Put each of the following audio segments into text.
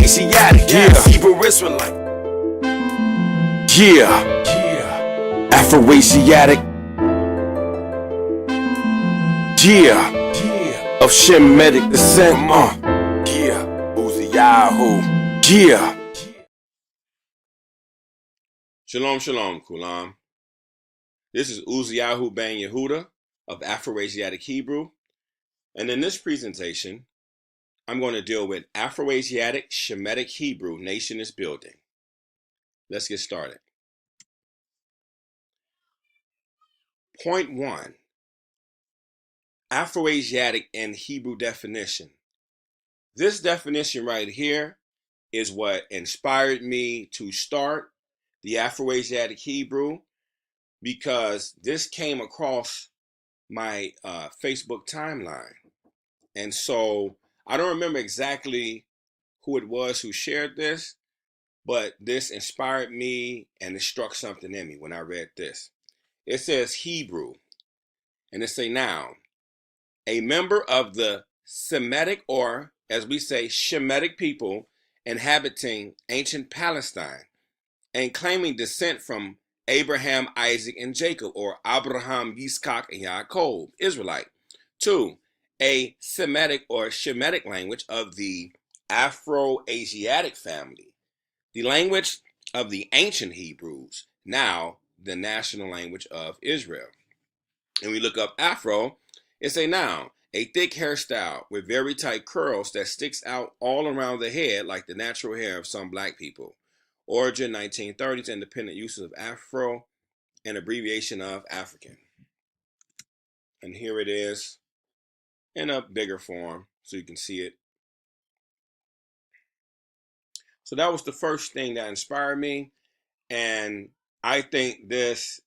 Afro-Asiatic, yeah. Hebrew Israelite, yeah. Afro-Asiatic, yeah. Of Shemitic descent, yeah. Uziyahu, yeah. Shalom, shalom, Kulam. This is Uziyahu Ben Yehuda of Afroasiatic Hebrew, and in this presentation, I'm going to deal with Afroasiatic Shemitic Hebrew nation is building. Let's get started. Point 1. Afroasiatic and Hebrew definition. This definition right here is what inspired me to start the Afroasiatic Hebrew, because this came across my Facebook timeline. And so I don't remember exactly who it was who shared this, but this inspired me and it struck something in me when I read this. It says Hebrew, and it's a noun, a member of the Semitic, or as we say, Shemitic people inhabiting ancient Palestine and claiming descent from Abraham, Isaac, and Jacob, or Abraham, Yitzchak, and Yaakov, Israelite. 2. A Semitic or Shemitic language of the Afro-Asiatic family, the language of the ancient Hebrews, now the national language of Israel. And we look up Afro, it's a noun, a thick hairstyle with very tight curls that sticks out all around the head like the natural hair of some black people. Origin 1930s, independent uses of Afro, an abbreviation of African. And here it is in a bigger form so you can see it. So that was the first thing that inspired me, and I think this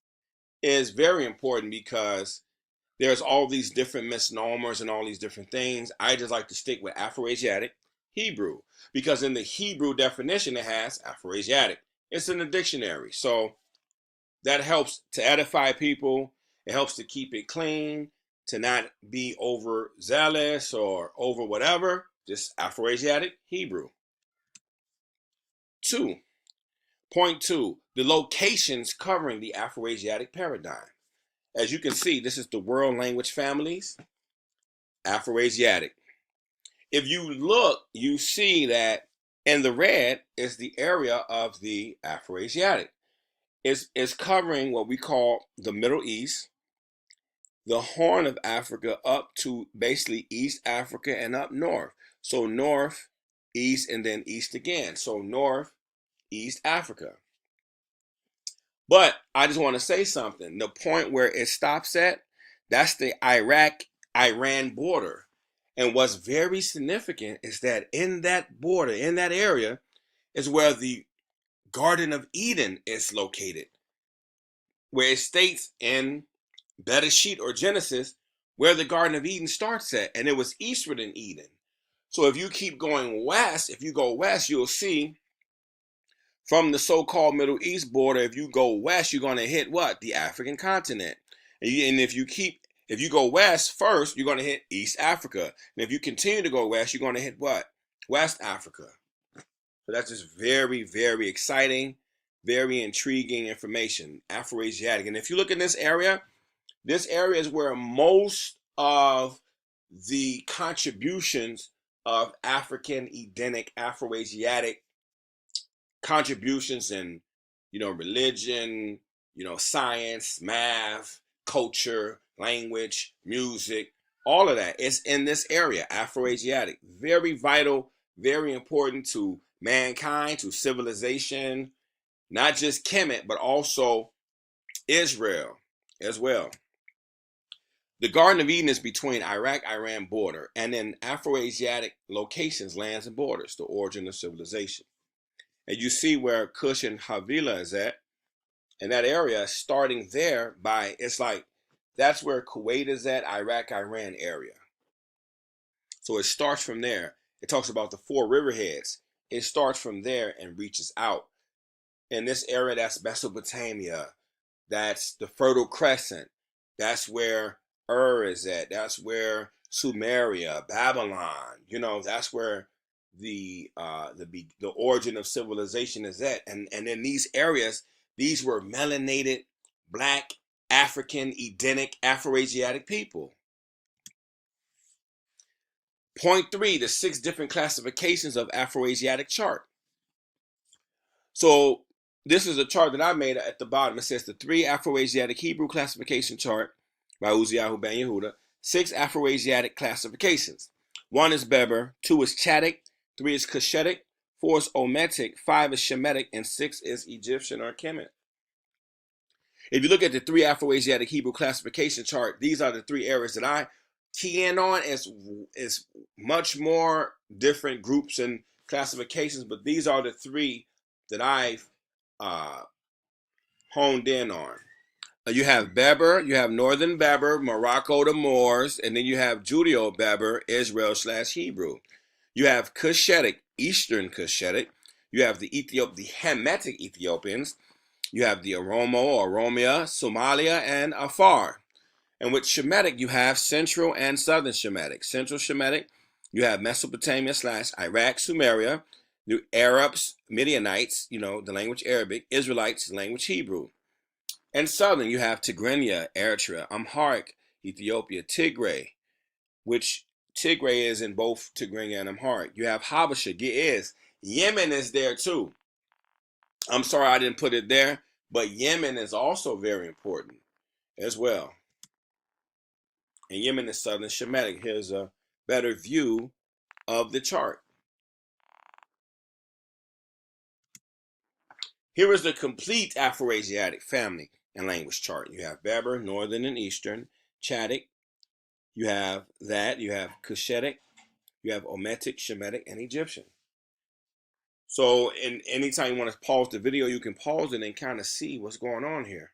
is very important because there's all these different misnomers and all these different things. I just like to stick with Afroasiatic Hebrew because in the Hebrew definition it has Afroasiatic. It's in the dictionary, so that helps to edify people. It helps to keep it clean, to not be overzealous or over whatever. Just Afroasiatic Hebrew. 2. Point 2. The locations covering the Afroasiatic paradigm. As you can see, this is the world language families, Afroasiatic. If you look, you see that in the red is the area of the Afroasiatic. It's covering what we call the Middle East, the Horn of Africa up to basically East Africa and up north. So north, east, and then east again. So north, East Africa. But I just want to say something. The point where it stops at, that's the Iraq-Iran border. And what's very significant is that in that border, in that area, is where the Garden of Eden is located, where it states in Bereshit or Genesis where the Garden of Eden starts at, and it was eastward in Eden. So if you keep going west, if you go west, you'll see from the so-called Middle East border, if you go west, you're going to hit what? The African continent. And if you go west first, you're going to hit East Africa. And if you continue to go west, you're going to hit what? West Africa. So that's just very, very exciting, very intriguing information, Afroasiatic. And if you look in this area is where most of the contributions of African, Edenic, Afroasiatic contributions in, religion, science, math, culture, language, music, all of that is in this area, Afroasiatic. Very vital, very important to mankind, to civilization, not just Kemet, but also Israel as well. The Garden of Eden is between Iraq-Iran border and then Afroasiatic locations, lands, and borders, the origin of civilization. And you see where Cush and Havilah is at, and that area starting there it's like, that's where Kuwait is at, Iraq-Iran area. So it starts from there. It talks about the 4 riverheads. It starts from there and reaches out. In this area, that's Mesopotamia. That's the Fertile Crescent. That's where Ur is at. That's where Sumeria, Babylon, that's where the origin of civilization is at. And in these areas, these were melanated, black, African, Edenic, Afroasiatic people. Point 3, the 6 different classifications of Afroasiatic chart. So this is a chart that I made at the bottom. It says the 3 Afroasiatic Hebrew classification chart by Uziyahu Ben Yehuda. 6 Afroasiatic classifications. 1 is Berber, 2 is Chadic, 3 is Cushitic, 4 is Ometic, 5 is Shemitic, and 6 is Egyptian or Kemet. If you look at the 3 Afroasiatic Hebrew classification chart, these are the 3 areas that I key in on. Is much more different groups and classifications, but these are the 3 that I've honed in on. You have Berber, you have Northern Berber, Morocco, the Moors, and then you have Judeo-Berber, Israel/Hebrew. You have Cushitic, Eastern Cushitic. You have the Hamitic Ethiopians. You have the Oromo, Oromia, Somalia, and Afar. And with Shemitic, you have Central and Southern Shemitic. Central Shemitic, you have Mesopotamia/Iraq, Sumeria, the Arabs, Midianites, the language Arabic, Israelites, the language Hebrew. And Southern, you have Tigrinya, Eritrea, Amharic, Ethiopia, Tigray, which Tigray is in both Tigrinya and Amharic. You have Habasha, Ge'ez. Yemen is there too. I'm sorry I didn't put it there, but Yemen is also very important as well. And Yemen is Southern Shemitic. Here's a better view of the chart. Here is the complete Afroasiatic family and language chart. You have Berber, Northern and Eastern, Chadic. You have Cushitic, you have Ometic, Shemitic, and Egyptian. So anytime you want to pause the video, you can pause it and kind of see what's going on here.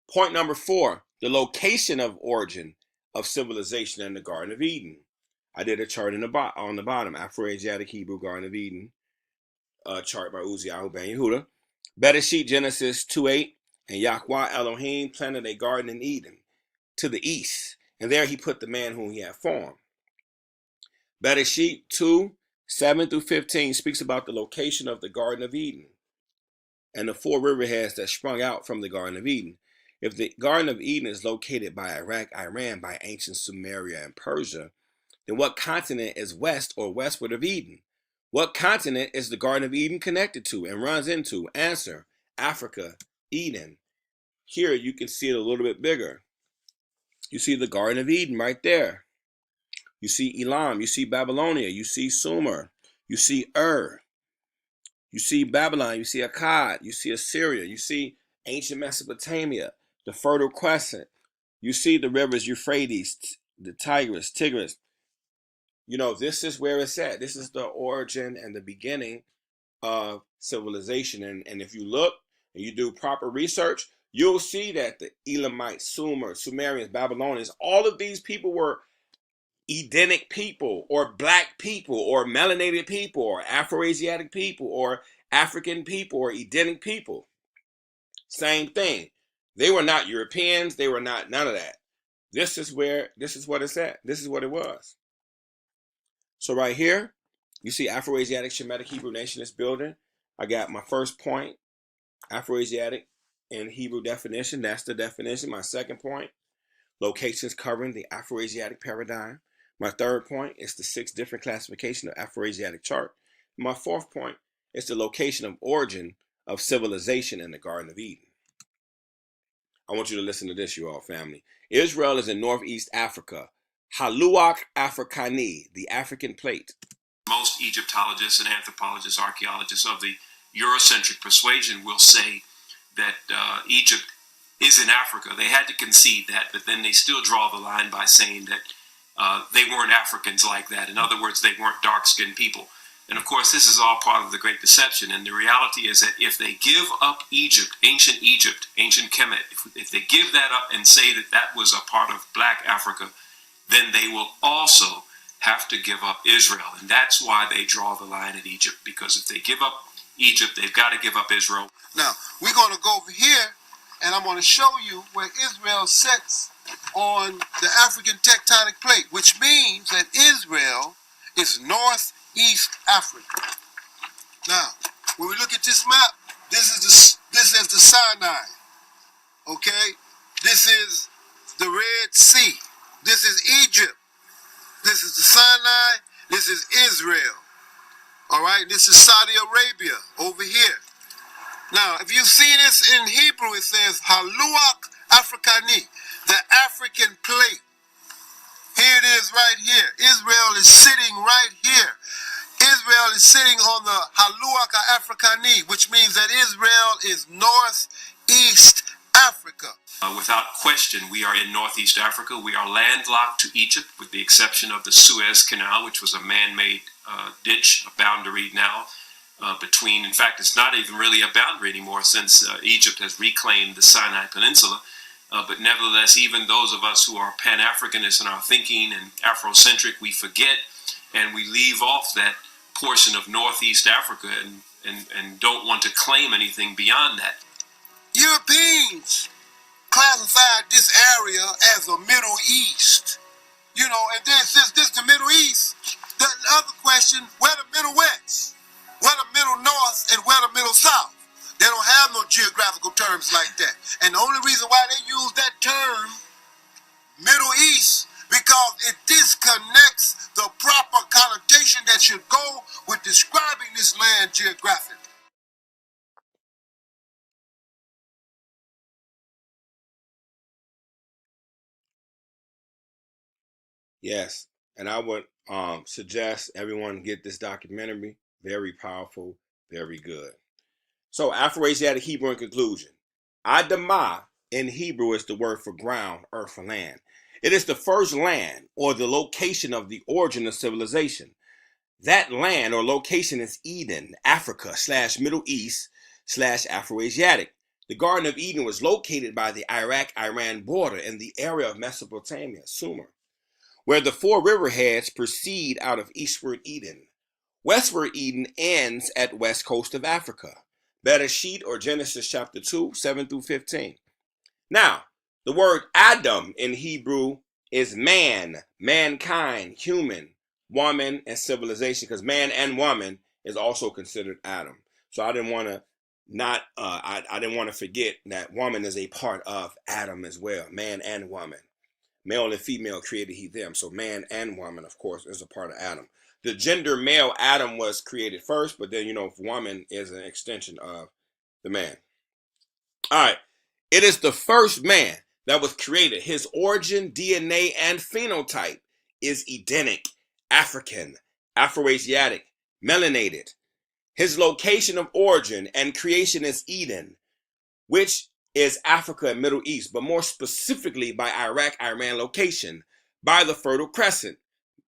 Point number 4, the location of origin of civilization in the Garden of Eden. I did a chart on the bottom, Afroasiatic Hebrew Garden of Eden, chart by Uziyahu Ben Yehuda. Bereshit, Genesis 2:8, and Yahweh Elohim planted a garden in Eden to the east, and there he put the man whom he had formed. Bereshit 2:7-15 speaks about the location of the Garden of Eden and the 4 riverheads that sprung out from the Garden of Eden. If the Garden of Eden is located by Iraq, Iran, by ancient Sumeria and Persia, then what continent is west or westward of Eden? What continent is the Garden of Eden connected to and runs into? Answer: Africa, Eden. Here you can see it a little bit bigger. You see the Garden of Eden right there. You see Elam, you see Babylonia, you see Sumer, you see you see Babylon, you see Akkad, you see Assyria, you see ancient Mesopotamia, the Fertile Crescent. You see the rivers Euphrates, the Tigris. This is where it's at. This is the origin and the beginning of civilization. And if you look and you do proper research, you'll see that the Elamites, Sumerians, Babylonians, all of these people were Edenic people, or black people, or melanated people, or Afroasiatic people, or African people, or Edenic people. Same thing. They were not Europeans. They were not none of that. This is what it's at. This is what it was. So right here, you see Afroasiatic Shemitic Hebrew nation is building. I got my first point, Afroasiatic in Hebrew definition. That's the definition. My second point, locations covering the Afroasiatic paradigm. My third point is the 6 different classification of Afroasiatic chart. My fourth point is the location of origin of civilization in the Garden of Eden. I want you to listen to this, you all family. Israel is in Northeast Africa. Haluak Africani, the African plate. Most Egyptologists and anthropologists, archaeologists of the Eurocentric persuasion will say that Egypt is in Africa. They had to concede that, but then they still draw the line by saying that they weren't Africans like that. In other words, they weren't dark-skinned people. And of course, this is all part of the Great Deception. And the reality is that if they give up Egypt, ancient Kemet, if they give that up and say that that was a part of Black Africa, then they will also have to give up Israel. And that's why they draw the line at Egypt, because if they give up Egypt, they've got to give up Israel. Now, we're going to go over here, and I'm going to show you where Israel sits on the African tectonic plate, which means that Israel is Northeast Africa. Now, when we look at this map, this is the Sinai. Okay? This is the Red Sea. This is Egypt. This is the Sinai. This is Israel. All right? This is Saudi Arabia over here. Now, if you see this in Hebrew, it says Haluak Africani, the African plate. Here it is right here. Israel is sitting right here. Israel is sitting on the Haluak Africani, which means that Israel is northeast Africa. Without question, we are in Northeast Africa. We are landlocked to Egypt, with the exception of the Suez Canal, which was a man-made ditch, a boundary now between. In fact, it's not even really a boundary anymore, since Egypt has reclaimed the Sinai Peninsula. But nevertheless, even those of us who are Pan-Africanists in our thinking and Afrocentric, we forget and we leave off that portion of Northeast Africa and don't want to claim anything beyond that. Europeans classified this area as a Middle East. You know, and then since this the Middle East, the other question, where the Middle West? Where the Middle North and where the Middle South? They don't have no geographical terms like that. And the only reason why they use that term, Middle East, because it disconnects the proper connotation that should go with describing this land geographically. Yes, and I would suggest everyone get this documentary. Very powerful, very good. So, Afroasiatic Hebrew in conclusion. Adamah in Hebrew is the word for ground, earth, or land. It is the first land or the location of the origin of civilization. That land or location is Eden, Africa / Middle East / Afroasiatic. The Garden of Eden was located by the Iraq-Iran border in the area of Mesopotamia, Sumer, where the four riverheads proceed out of eastward Eden. Westward Eden ends at west coast of Africa. Bereshit or Genesis chapter 2, 7 through 15. Now, the word Adam in Hebrew is man, mankind, human, woman, and civilization, because man and woman is also considered Adam. So I didn't want to forget that woman is a part of Adam as well, man and woman. Male and female created he them. So man and woman, of course, is a part of Adam. The gender male Adam was created first, but then, woman is an extension of the man. All right. It is the first man that was created. His origin, DNA, and phenotype is Edenic, African, Afroasiatic, melanated. His location of origin and creation is Eden, which is Africa and Middle East, but more specifically by Iraq-Iran location, by the Fertile Crescent,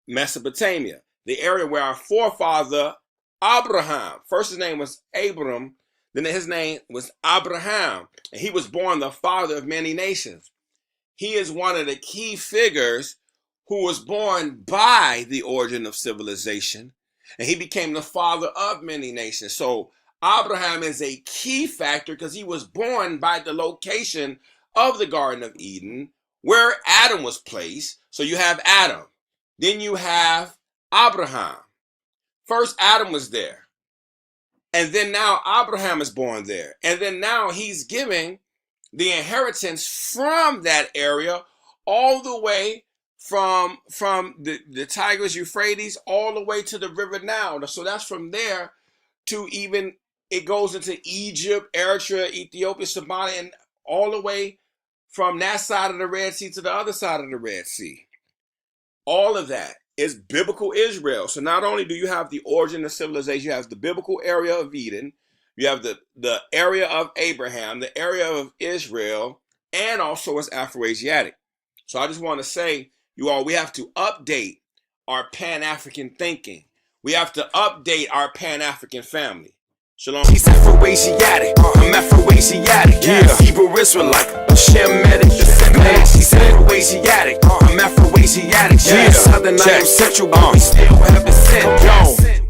Mesopotamia, the area where our forefather Abraham, first his name was Abram, then his name was Abraham, and he was born the father of many nations. He is one of the key figures who was born by the origin of civilization, and he became the father of many nations. So Abraham is a key factor because he was born by the location of the Garden of Eden where Adam was placed. So you have Adam. Then you have Abraham. First Adam was there. And then now Abraham is born there. And then now he's giving the inheritance from that area all the way from the Tigris, Euphrates, all the way to the river Nile. So that's from there to even, it goes into Egypt, Eritrea, Ethiopia, Somalia, and all the way from that side of the Red Sea to the other side of the Red Sea. All of that is biblical Israel. So not only do you have the origin of civilization, you have the biblical area of Eden, you have the area of Abraham, the area of Israel, and also it's Afroasiatic. So I just want to say, you all, we have to update our Pan-African thinking. We have to update our Pan-African family. Shalom. He's Afro-Asiatic, I'm Afro-Asiatic, yeah. Hebrew Israelite, Shemitic, she's Afro-Asiatic, I'm Afro-Asiatic, yeah. Southern, I am Central, but we still have descent, yo.